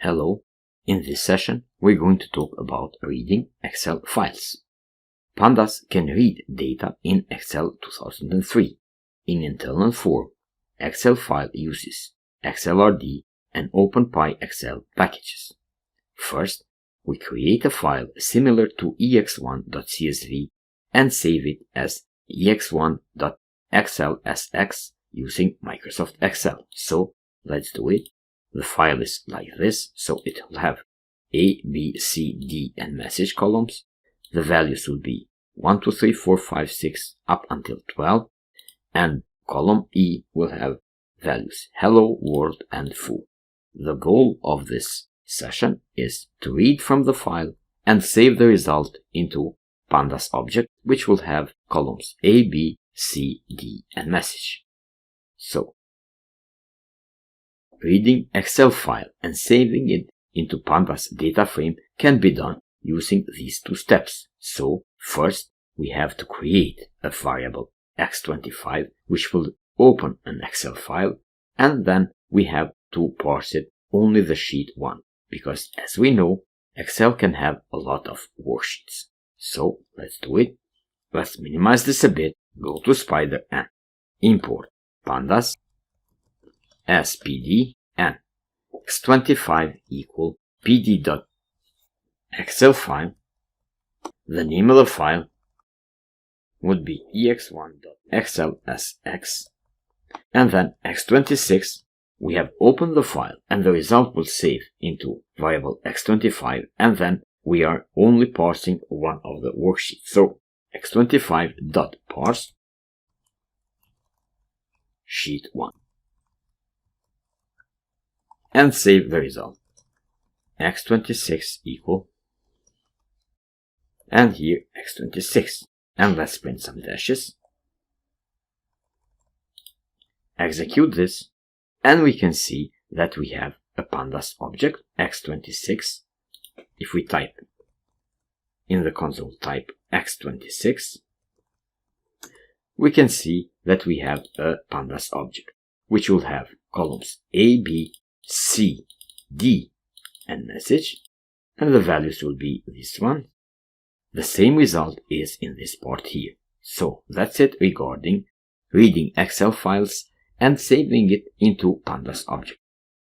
Hello, in this session we're going to talk about reading Excel files. Pandas can read data in Excel 2003 in internal form. XlFile uses xlrd and openpyxl packages. First, we create a file similar to ex1.csv and save it as ex1.xlsx using Microsoft Excel. So let's do it. The file is like this, so it will have A, B, C, D and message columns. The values will be 1, 2, 3, 4, 5, 6 up until 12, and column E will have values hello, world and foo. The goal of this session is to read from the file and save the result into pandas object, which will have columns A, B, C, D and message. So, reading Excel file and saving it into pandas data frame can be done using these two steps. So, first we have to create a variable x25 which will open an Excel file, and then we have to parse it only the sheet 1, because as we know, Excel can have a lot of worksheets. So let's do it. Let's minimize this a bit, go to Spider and import pandas as pd and x25 equal pd.ExcelFile. The name of the file would be ex1.xlsx, and then x26. We have opened the file and the result will save into variable x25, and then we are only parsing one of the worksheets. So x25.parse sheet 1 and save the result. x26 equal, and here x26, and let's print some dashes. Execute this, and we can see that we have a pandas object x26. If we type in the console, type x26, we can see that we have a pandas object which will have columns A, B, C, D and message, and the values will be this one. The same result is in this part here. So that's it regarding reading Excel files and saving it into pandas object.